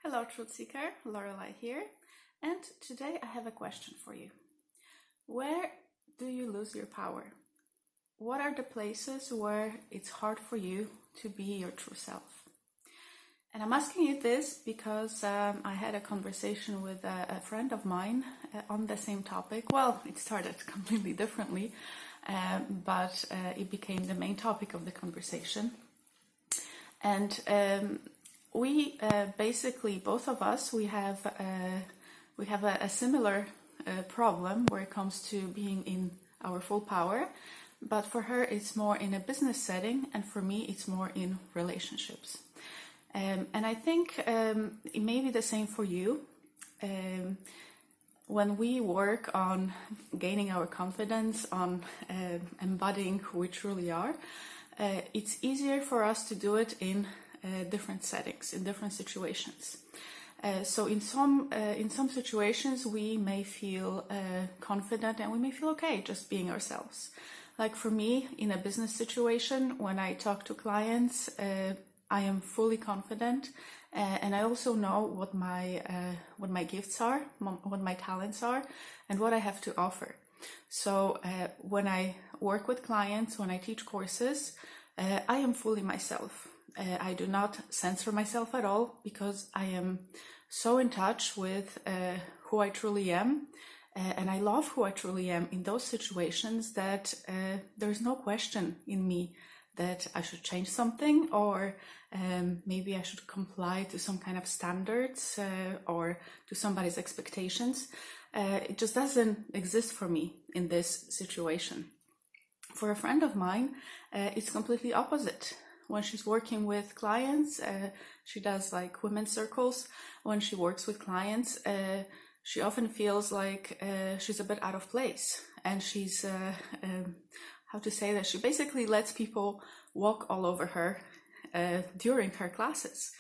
Hello, Truth Seeker, Lorelei here, and today I have a question for you. Where do you lose your power? What are the places where it's hard for you to be your true self? And I'm asking you this because I had a conversation with a friend of mine on the same topic. Well, it started completely differently, but it became the main topic of the conversation. And we basically, both of us, we have a similar problem where it comes to being in our full power. But for her, it's more in a business setting, and for me, it's more in relationships. And I think it may be the same for you. When we work on gaining our confidence, on embodying who we truly are, it's easier for us to do it in different settings, in different situations. So in some situations, we may feel confident and we may feel okay just being ourselves. Like for me, in a business situation, when I talk to clients, I am fully confident, and I also know what my gifts are, what my talents are, and what I have to offer. So when I work with clients, when I teach courses, I am fully myself. I do not censor myself at all because I am so in touch with who I truly am. And I love who I truly am in those situations that there's no question in me that I should change something, or maybe I should comply to some kind of standards or to somebody's expectations. It just doesn't exist for me in this situation. For a friend of mine, it's completely opposite. When she's working with clients, she does like women's circles. When she works with clients, she often feels like she's a bit out of place, and she's how to say that, she basically lets people walk all over her during her classes.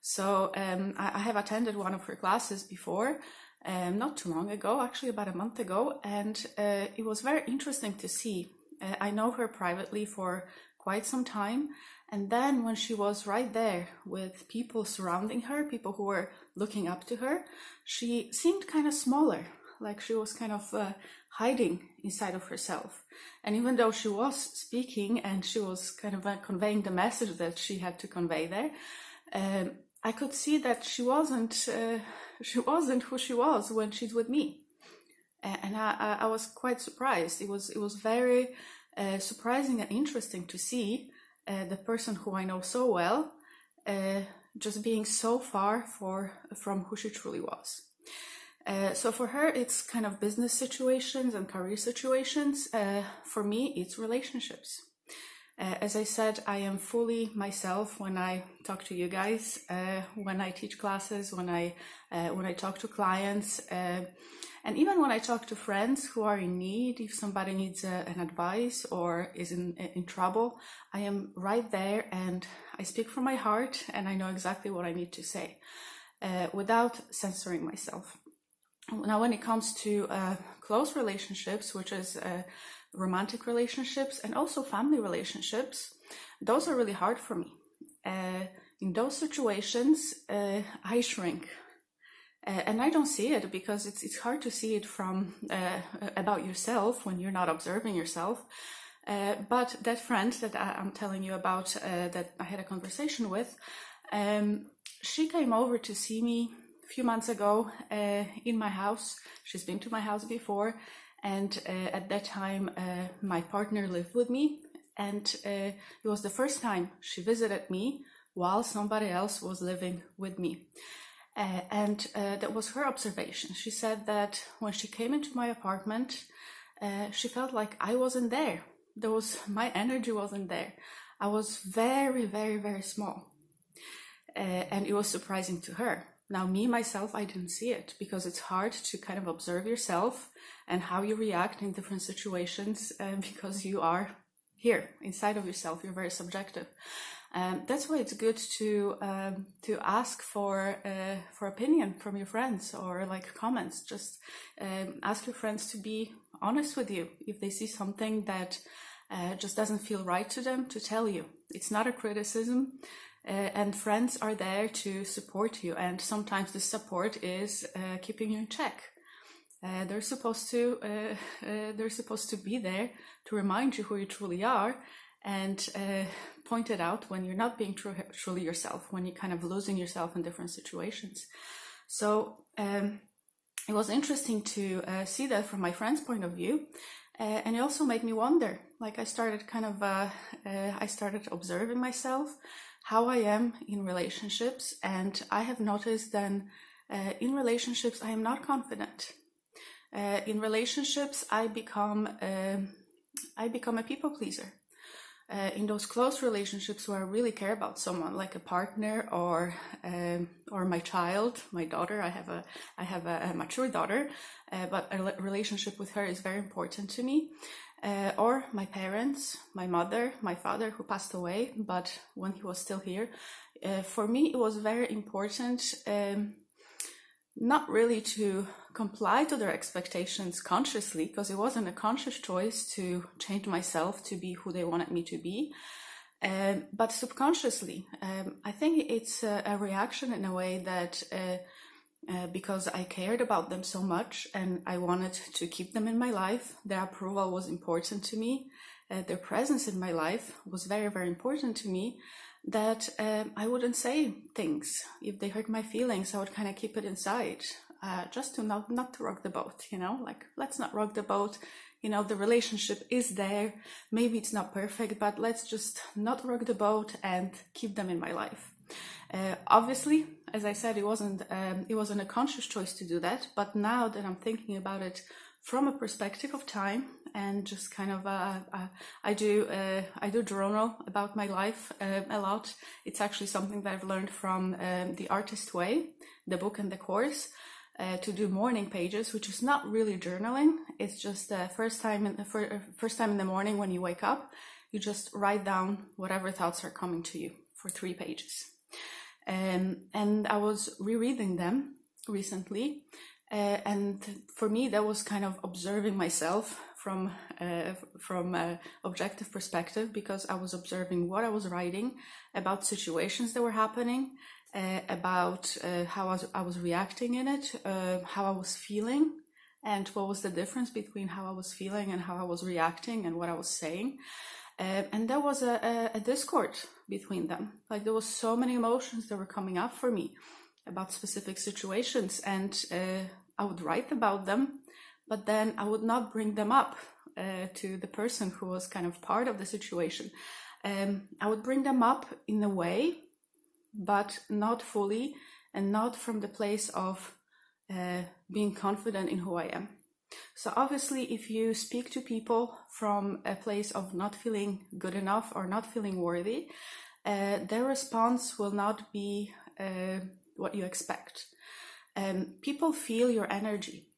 So I have attended one of her classes before, not too long ago, actually about a month ago, and it was very interesting to see. I know her privately for quite some time, and then when she was right there with people surrounding her, people who were looking up to her, she seemed kind of smaller, like she was kind of hiding inside of herself. And even though she was speaking and she was kind of conveying the message that she had to convey there, I could see that she wasn't who she was when she's with me. And I was quite surprised. It was very surprising and interesting to see the person who I know so well just being so far from who she truly was. So for her, it's kind of business situations and career situations. For me, it's relationships. As I said, I am fully myself when I talk to you guys, when I teach classes, when I talk to clients, and even when I talk to friends who are in need. If somebody needs an advice or is in trouble, I am right there and I speak from my heart, and I know exactly what I need to say without censoring myself. Now, when it comes to close relationships, which is romantic relationships and also family relationships, those are really hard for me. In those situations, I shrink. And I don't see it because it's hard to see it from about yourself when you're not observing yourself. But that friend that I'm telling you about, that I had a conversation with, she came over to see me a few months ago in my house. She's been to my house before, and at that time my partner lived with me, and it was the first time she visited me while somebody else was living with me. And that was her observation. She said that when she came into my apartment, she felt like I wasn't there. My energy wasn't there. I was very, very, very small. And it was surprising to her. Now, me, myself, I didn't see it because it's hard to kind of observe yourself and how you react in different situations because you are here inside of yourself. You're very subjective. That's why it's good to ask for opinion from your friends, or like comments. Just ask your friends to be honest with you if they see something that just doesn't feel right to them, to tell you. It's not a criticism. and friends are there to support you, and sometimes the support is keeping you in check. They're supposed to be there to remind you who you truly are, and point it out when you're not being truly yourself, when you're kind of losing yourself in different situations. So it was interesting to see that from my friend's point of view, and it also made me wonder. Like I started observing myself, how I am in relationships, and I have noticed then in relationships I am not confident. In relationships I become a people pleaser. In those close relationships where I really care about someone, like a partner or my child, my daughter. I have a mature daughter, but a relationship with her is very important to me. Or my parents, my mother, my father, who passed away, but when he was still here, for me it was very important. Not really to comply to their expectations consciously, because it wasn't a conscious choice to change myself to be who they wanted me to be, but subconsciously. I think it's a reaction in a way that because I cared about them so much and I wanted to keep them in my life, their approval was important to me, their presence in my life was very, very important to me, that I wouldn't say things. If they hurt my feelings, I would kind of keep it inside, just to not to rock the boat, like, let's not rock the boat. The relationship is there. Maybe it's not perfect, but let's just not rock the boat and keep them in my life. Obviously, as I said, it wasn't a conscious choice to do that. But now that I'm thinking about it from a perspective of time, and just kind of I do journal about my life a lot. It's actually something that I've learned from The Artist Way, the book and the course, to do morning pages, which is not really journaling. It's just the first time in the morning when you wake up, you just write down whatever thoughts are coming to you for 3 pages. And I was rereading them recently. And for me, that was kind of observing myself from objective perspective, because I was observing what I was writing about situations that were happening, about how I was reacting in it, how I was feeling, and what was the difference between how I was feeling and how I was reacting and what I was saying. And there was a discord between them. Like, there was so many emotions that were coming up for me about specific situations, and I would write about them, but then I would not bring them up to the person who was kind of part of the situation. I would bring them up in a way, but not fully, and not from the place of being confident in who I am. So obviously, if you speak to people from a place of not feeling good enough or not feeling worthy, their response will not be what you expect. People feel your energy.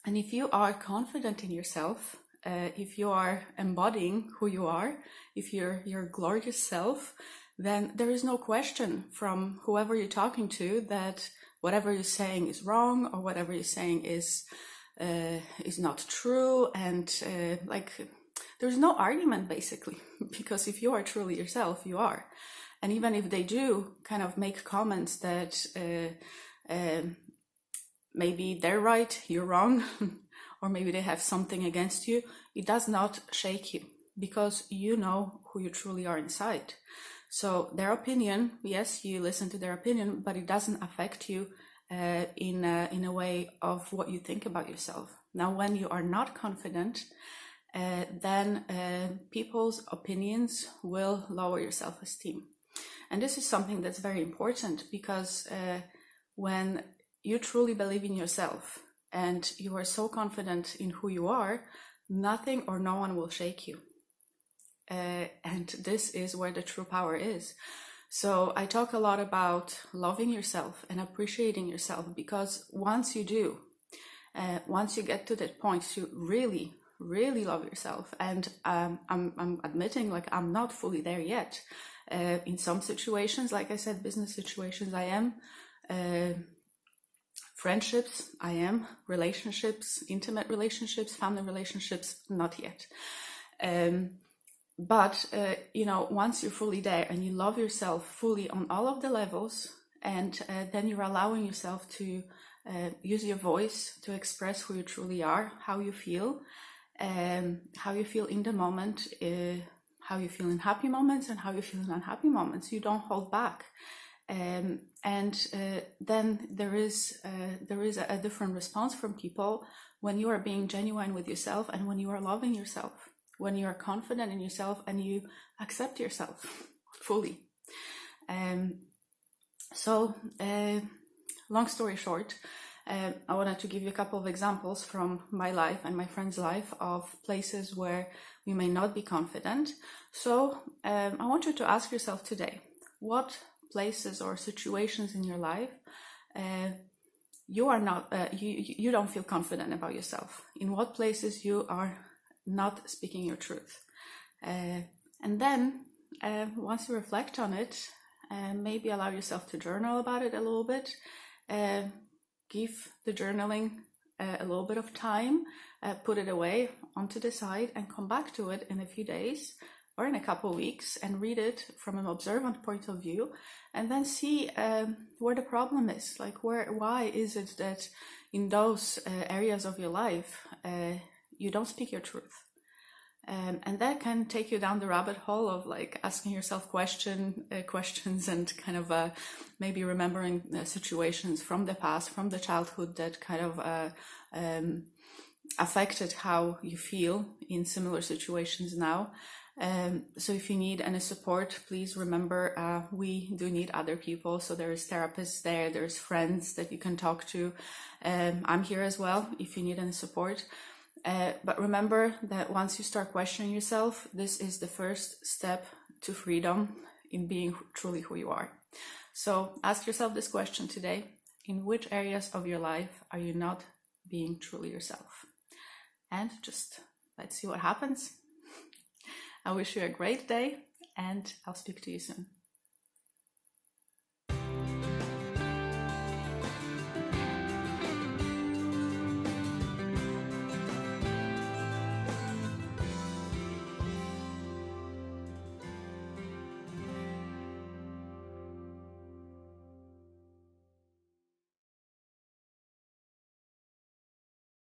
And if you are confident in yourself, if you are embodying who you are, if you're your glorious self, then there is no question from whoever you're talking to that whatever you're saying is wrong, or whatever you're saying is not true. And there's no argument, basically, because if you are truly yourself, you are. And even if they do kind of make comments that maybe they're right, you're wrong, or maybe they have something against you, it does not shake you, because you know who you truly are inside. So their opinion, yes, you listen to their opinion, but it doesn't affect you in a way of what you think about yourself. Now, when you are not confident, then people's opinions will lower your self-esteem. And this is something that's very important, because when you truly believe in yourself and you are so confident in who you are, nothing or no one will shake you. And this is where the true power is. So I talk a lot about loving yourself and appreciating yourself, because once you do, once you get to that point to really, really love yourself, and I'm admitting, like, I'm not fully there yet. In some situations, like I said, business situations, I am. Friendships, I am. Relationships, intimate relationships, family relationships, not yet. But, you know, once you're fully there and you love yourself fully on all of the levels, and then you're allowing yourself to use your voice to express who you truly are, how you feel in the moment, how you feel in happy moments and how you feel in unhappy moments. You don't hold back. Then there is a different response from people when you are being genuine with yourself and when you are loving yourself, when you are confident in yourself and you accept yourself fully. Long story short, I wanted to give you a couple of examples from my life and my friend's life of places where we may not be confident. So I want you to ask yourself today, what places or situations in your life you are not you don't feel confident about yourself? In what places you are not speaking your truth? And then once you reflect on it, maybe allow yourself to journal about it a little bit. Give the journaling a little bit of time, put it away onto the side and come back to it in a few days or in a couple of weeks and read it from an observant point of view, and then see where the problem is. Like, why is it that in those areas of your life you don't speak your truth? And that can take you down the rabbit hole of like asking yourself questions and kind of maybe remembering situations from the past, from the childhood that kind of affected how you feel in similar situations now. So if you need any support, please remember we do need other people. So there's therapists there's friends that you can talk to. I'm here as well if you need any support. But remember that once you start questioning yourself, this is the first step to freedom in being truly who you are. So ask yourself this question today: in which areas of your life are you not being truly yourself? And just let's see what happens. I wish you a great day, and I'll speak to you soon.